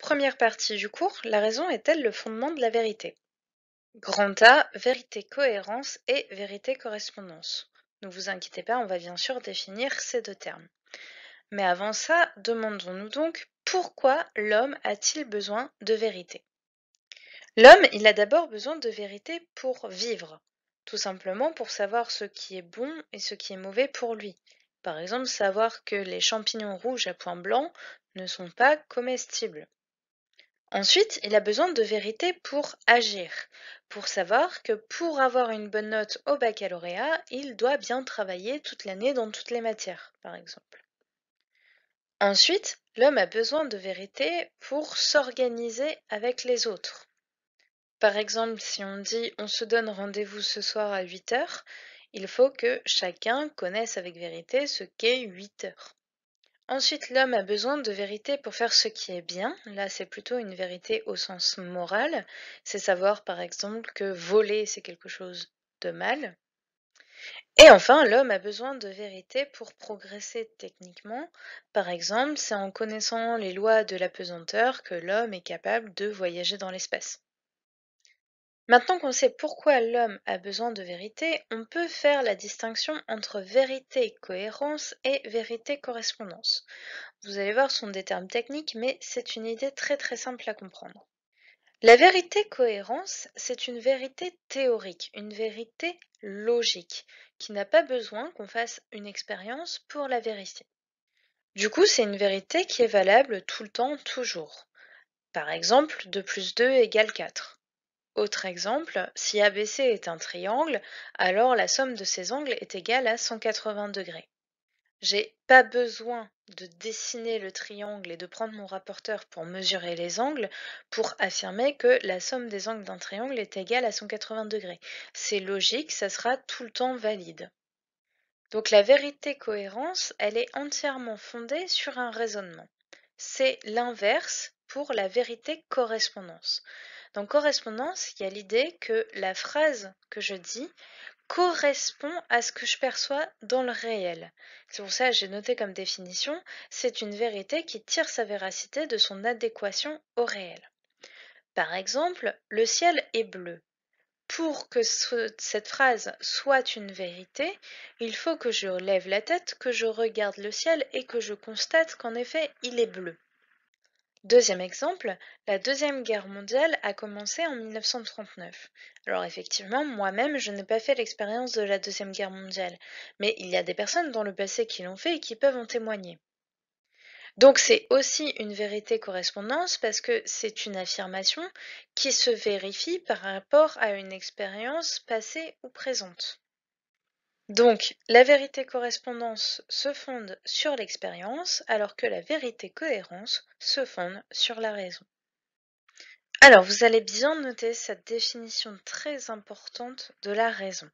Première partie du cours, la raison est-elle le fondement de la vérité? Grand A, vérité cohérence et vérité correspondance. Ne vous inquiétez pas, on va bien sûr définir ces deux termes. Mais avant ça, demandons-nous donc pourquoi l'homme a-t-il besoin de vérité? L'homme, il a d'abord besoin de vérité pour vivre, tout simplement pour savoir ce qui est bon et ce qui est mauvais pour lui. Par exemple, savoir que les champignons rouges à point blanc ne sont pas comestibles. Ensuite, il a besoin de vérité pour agir, pour savoir que pour avoir une bonne note au baccalauréat, il doit bien travailler toute l'année dans toutes les matières, par exemple. Ensuite, l'homme a besoin de vérité pour s'organiser avec les autres. Par exemple, si on dit on se donne rendez-vous ce soir à 8 heures, il faut que chacun connaisse avec vérité ce qu'est 8 heures. Ensuite, l'homme a besoin de vérité pour faire ce qui est bien. Là, c'est plutôt une vérité au sens moral. C'est savoir, par exemple, que voler, c'est quelque chose de mal. Et enfin, l'homme a besoin de vérité pour progresser techniquement. Par exemple, c'est en connaissant les lois de la pesanteur que l'homme est capable de voyager dans l'espace. Maintenant qu'on sait pourquoi l'homme a besoin de vérité, on peut faire la distinction entre vérité cohérence et vérité correspondance. Vous allez voir, ce sont des termes techniques, mais c'est une idée très très simple à comprendre. La vérité cohérence, c'est une vérité théorique, une vérité logique, qui n'a pas besoin qu'on fasse une expérience pour la vérifier. Du coup, c'est une vérité qui est valable tout le temps, toujours. Par exemple, 2 plus 2 égale 4. Autre exemple, si ABC est un triangle, alors la somme de ses angles est égale à 180 degrés. J'ai pas besoin de dessiner le triangle et de prendre mon rapporteur pour mesurer les angles pour affirmer que la somme des angles d'un triangle est égale à 180 degrés. C'est logique, ça sera tout le temps valide. Donc la vérité cohérence, elle est entièrement fondée sur un raisonnement. C'est l'inverse pour la vérité correspondance. Dans correspondance, il y a l'idée que la phrase que je dis correspond à ce que je perçois dans le réel. C'est pour ça que j'ai noté comme définition, c'est une vérité qui tire sa véracité de son adéquation au réel. Par exemple, le ciel est bleu. Pour que cette phrase soit une vérité, il faut que je lève la tête, que je regarde le ciel et que je constate qu'en effet, il est bleu. Deuxième exemple, la Deuxième Guerre mondiale a commencé en 1939. Alors effectivement, moi-même, je n'ai pas fait l'expérience de la Deuxième Guerre mondiale, mais il y a des personnes dans le passé qui l'ont fait et qui peuvent en témoigner. Donc c'est aussi une vérité correspondance parce que c'est une affirmation qui se vérifie par rapport à une expérience passée ou présente. Donc, la vérité correspondance se fonde sur l'expérience, alors que la vérité cohérence se fonde sur la raison. Alors, vous allez bien noter cette définition très importante de la raison.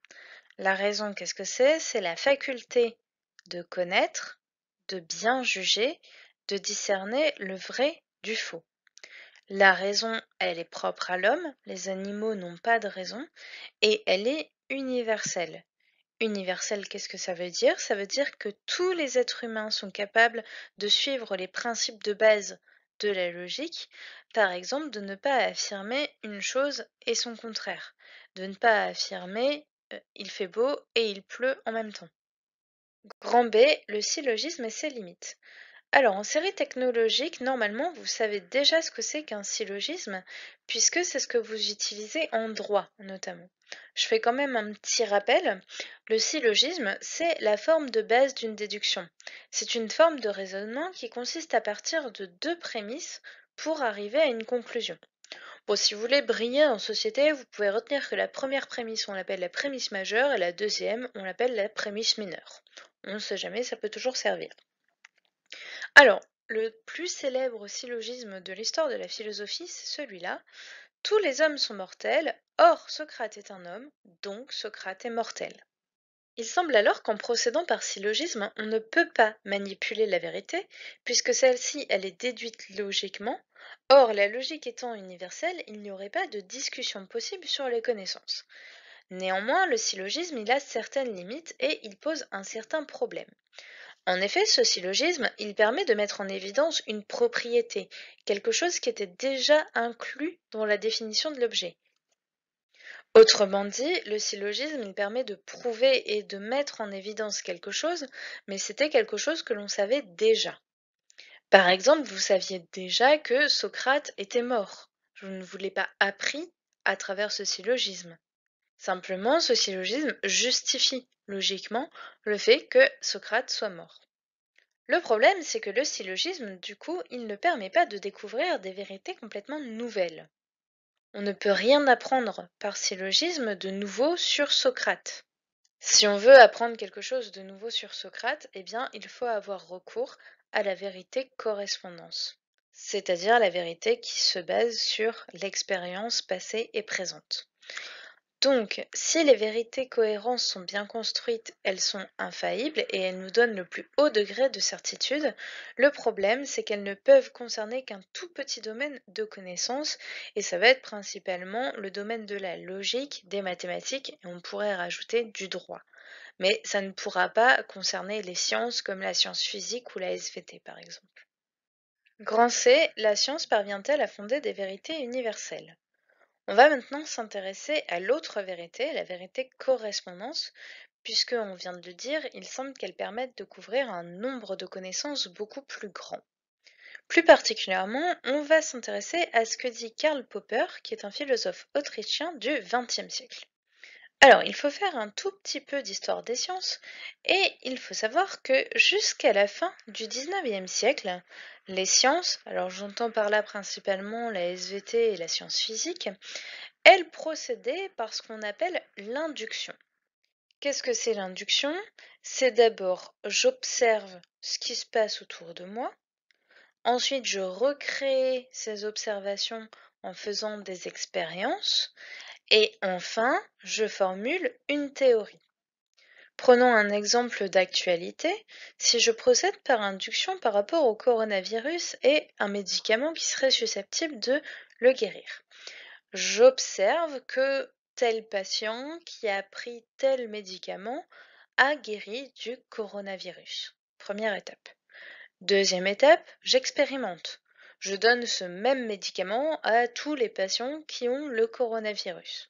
La raison, qu'est-ce que c'est? C'est la faculté de connaître, de bien juger, de discerner le vrai du faux. La raison, elle est propre à l'homme, les animaux n'ont pas de raison, et elle est universelle. Universelle, qu'est-ce que ça veut dire? Ça veut dire que tous les êtres humains sont capables de suivre les principes de base de la logique, par exemple de ne pas affirmer une chose et son contraire, de ne pas affirmer il fait beau et il pleut en même temps. Grand B, le syllogisme et ses limites. Alors, en série technologique, normalement, vous savez déjà ce que c'est qu'un syllogisme, puisque c'est ce que vous utilisez en droit, notamment. Je fais quand même un petit rappel. Le syllogisme, c'est la forme de base d'une déduction. C'est une forme de raisonnement qui consiste à partir de deux prémices pour arriver à une conclusion. Bon, si vous voulez briller en société, vous pouvez retenir que la première prémisse, on l'appelle la prémisse majeure, et la deuxième, on l'appelle la prémisse mineure. On ne sait jamais, ça peut toujours servir. Alors, le plus célèbre syllogisme de l'histoire de la philosophie, c'est celui-là. Tous les hommes sont mortels, or Socrate est un homme, donc Socrate est mortel. Il semble alors qu'en procédant par syllogisme, on ne peut pas manipuler la vérité, puisque celle-ci, elle est déduite logiquement. Or, la logique étant universelle, il n'y aurait pas de discussion possible sur les connaissances. Néanmoins, le syllogisme, il a certaines limites et il pose un certain problème. En effet, ce syllogisme, il permet de mettre en évidence une propriété, quelque chose qui était déjà inclus dans la définition de l'objet. Autrement dit, le syllogisme, il permet de prouver et de mettre en évidence quelque chose, mais c'était quelque chose que l'on savait déjà. Par exemple, vous saviez déjà que Socrate était mort. Je ne vous l'ai pas appris à travers ce syllogisme. Simplement, ce syllogisme justifie logiquement le fait que Socrate soit mort. Le problème, c'est que le syllogisme, du coup, il ne permet pas de découvrir des vérités complètement nouvelles. On ne peut rien apprendre par syllogisme de nouveau sur Socrate. Si on veut apprendre quelque chose de nouveau sur Socrate, eh bien, il faut avoir recours à la vérité correspondance, c'est-à-dire la vérité qui se base sur l'expérience passée et présente. Donc, si les vérités cohérentes sont bien construites, elles sont infaillibles et elles nous donnent le plus haut degré de certitude. Le problème, c'est qu'elles ne peuvent concerner qu'un tout petit domaine de connaissance et ça va être principalement le domaine de la logique, des mathématiques et on pourrait rajouter du droit. Mais ça ne pourra pas concerner les sciences comme la science physique ou la SVT par exemple. Grand C, la science parvient-elle à fonder des vérités universelles? On va maintenant s'intéresser à l'autre vérité, la vérité correspondance, puisque, on vient de le dire, il semble qu'elle permette de couvrir un nombre de connaissances beaucoup plus grand. Plus particulièrement, on va s'intéresser à ce que dit Karl Popper, qui est un philosophe autrichien du XXe siècle. Alors, il faut faire un tout petit peu d'histoire des sciences, et il faut savoir que jusqu'à la fin du XIXe siècle, les sciences, alors j'entends par là principalement la SVT et la science physique, elles procédaient par ce qu'on appelle l'induction. Qu'est-ce que c'est l'induction? C'est d'abord j'observe ce qui se passe autour de moi, ensuite je recrée ces observations en faisant des expériences, et enfin je formule une théorie. Prenons un exemple d'actualité. Si je procède par induction par rapport au coronavirus et un médicament qui serait susceptible de le guérir, j'observe que tel patient qui a pris tel médicament a guéri du coronavirus. Première étape. Deuxième étape, j'expérimente. Je donne ce même médicament à tous les patients qui ont le coronavirus.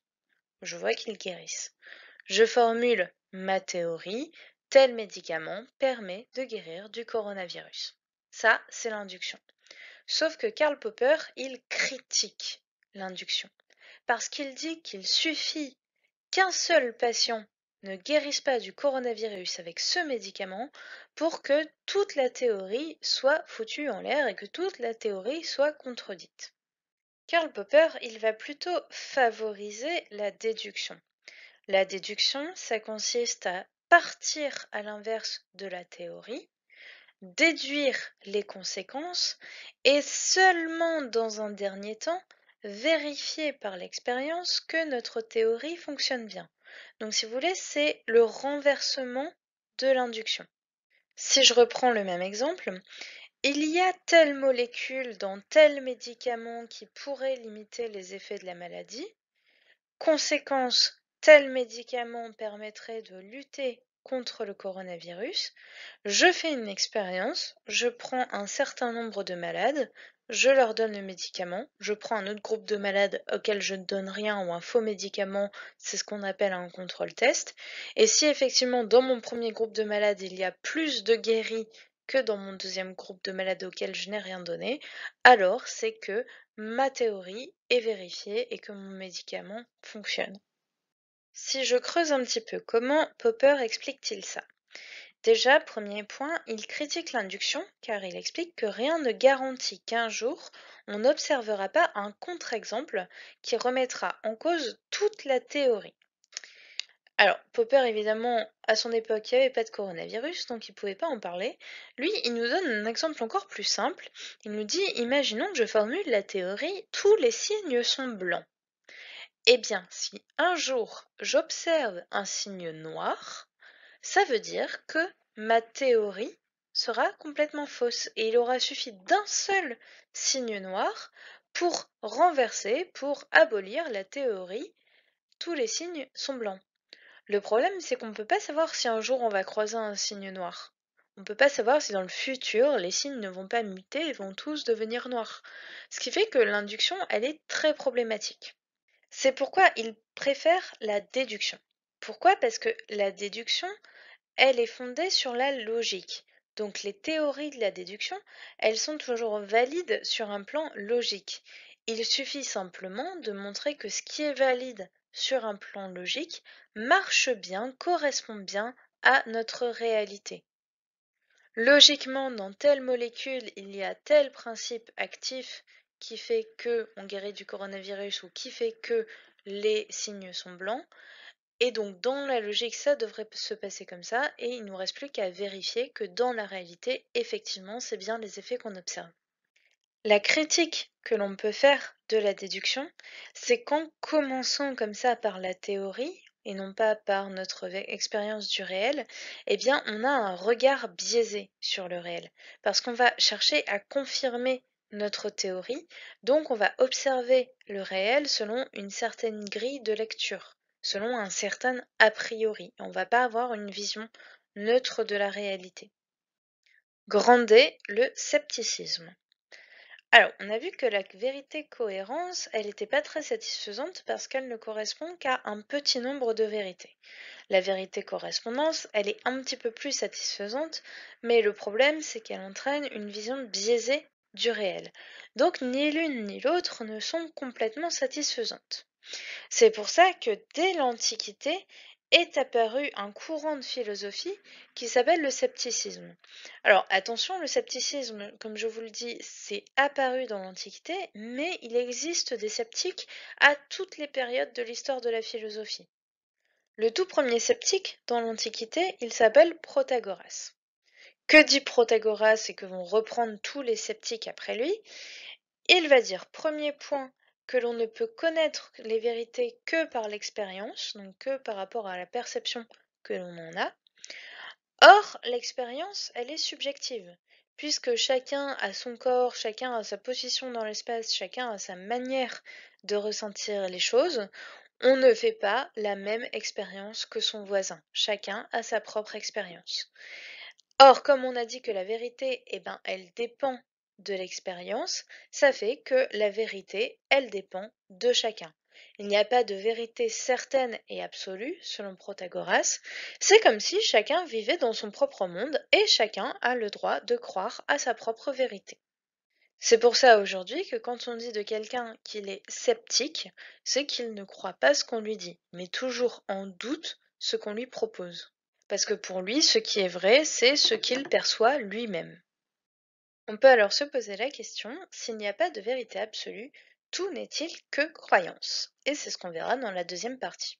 Je vois qu'ils guérissent. Je formule ma théorie, tel médicament permet de guérir du coronavirus. Ça, c'est l'induction. Sauf que Karl Popper, il critique l'induction, parce qu'il dit qu'il suffit qu'un seul patient ne guérisse pas du coronavirus avec ce médicament pour que toute la théorie soit foutue en l'air et que toute la théorie soit contredite. Karl Popper, il va plutôt favoriser la déduction. La déduction, ça consiste à partir à l'inverse de la théorie, déduire les conséquences et seulement dans un dernier temps vérifier par l'expérience que notre théorie fonctionne bien. Donc si vous voulez, c'est le renversement de l'induction. Si je reprends le même exemple, il y a telle molécule dans tel médicament qui pourrait limiter les effets de la maladie. Conséquence, tel médicament permettrait de lutter contre le coronavirus. Je fais une expérience, je prends un certain nombre de malades, je leur donne le médicament, je prends un autre groupe de malades auquel je ne donne rien ou un faux médicament, c'est ce qu'on appelle un contrôle test. Et si effectivement dans mon premier groupe de malades il y a plus de guéris que dans mon deuxième groupe de malades auquel je n'ai rien donné, alors c'est que ma théorie est vérifiée et que mon médicament fonctionne. Si je creuse un petit peu, comment Popper explique-t-il ça? Déjà, premier point, il critique l'induction car il explique que rien ne garantit qu'un jour on n'observera pas un contre-exemple qui remettra en cause toute la théorie. Alors, Popper, évidemment, à son époque, il n'y avait pas de coronavirus, donc il ne pouvait pas en parler. Lui, il nous donne un exemple encore plus simple. Il nous dit, imaginons que je formule la théorie, tous les signes sont blancs. Eh bien, si un jour j'observe un signe noir, ça veut dire que ma théorie sera complètement fausse et il aura suffi d'un seul signe noir pour renverser, pour abolir la théorie, tous les signes sont blancs. Le problème, c'est qu'on ne peut pas savoir si un jour on va croiser un signe noir. On ne peut pas savoir si dans le futur, les signes ne vont pas muter et vont tous devenir noirs. Ce qui fait que l'induction, elle est très problématique. C'est pourquoi ils préfèrent la déduction. Pourquoi? Parce que la déduction, elle est fondée sur la logique. Donc les théories de la déduction, elles sont toujours valides sur un plan logique. Il suffit simplement de montrer que ce qui est valide sur un plan logique marche bien, correspond bien à notre réalité. Logiquement, dans telle molécule, il y a tel principe actif qui fait que on guérit du coronavirus ou qui fait que les signes sont blancs. Et donc, dans la logique, ça devrait se passer comme ça, et il ne nous reste plus qu'à vérifier que dans la réalité, effectivement, c'est bien les effets qu'on observe. La critique que l'on peut faire de la déduction, c'est qu'en commençant comme ça par la théorie, et non pas par notre expérience du réel, eh bien, on a un regard biaisé sur le réel, parce qu'on va chercher à confirmer notre théorie, donc on va observer le réel selon une certaine grille de lecture, selon un certain a priori. On ne va pas avoir une vision neutre de la réalité. Grandez le scepticisme. Alors, on a vu que la vérité cohérence, elle n'était pas très satisfaisante parce qu'elle ne correspond qu'à un petit nombre de vérités. La vérité correspondance, elle est un petit peu plus satisfaisante, mais le problème, c'est qu'elle entraîne une vision biaisée du réel. Donc, ni l'une ni l'autre ne sont complètement satisfaisantes. C'est pour ça que dès l'Antiquité est apparu un courant de philosophie qui s'appelle le scepticisme. Alors attention, le scepticisme, comme je vous le dis, c'est apparu dans l'Antiquité, mais il existe des sceptiques à toutes les périodes de l'histoire de la philosophie. Le tout premier sceptique dans l'Antiquité, il s'appelle Protagoras. Que dit Protagoras et que vont reprendre tous les sceptiques après lui? Il va dire, premier point, que l'on ne peut connaître les vérités que par l'expérience, donc que par rapport à la perception que l'on en a. Or, l'expérience, elle est subjective, puisque chacun a son corps, chacun a sa position dans l'espace, chacun a sa manière de ressentir les choses. On ne fait pas la même expérience que son voisin. Chacun a sa propre expérience. Or, comme on a dit que la vérité, eh ben, elle dépend de l'expérience, ça fait que la vérité, elle dépend de chacun. Il n'y a pas de vérité certaine et absolue, selon Protagoras. C'est comme si chacun vivait dans son propre monde et chacun a le droit de croire à sa propre vérité. C'est pour ça aujourd'hui que quand on dit de quelqu'un qu'il est sceptique, c'est qu'il ne croit pas ce qu'on lui dit, mais toujours en doute ce qu'on lui propose. Parce que pour lui, ce qui est vrai, c'est ce qu'il perçoit lui-même. On peut alors se poser la question, s'il n'y a pas de vérité absolue, tout n'est-il que croyance? Et c'est ce qu'on verra dans la deuxième partie.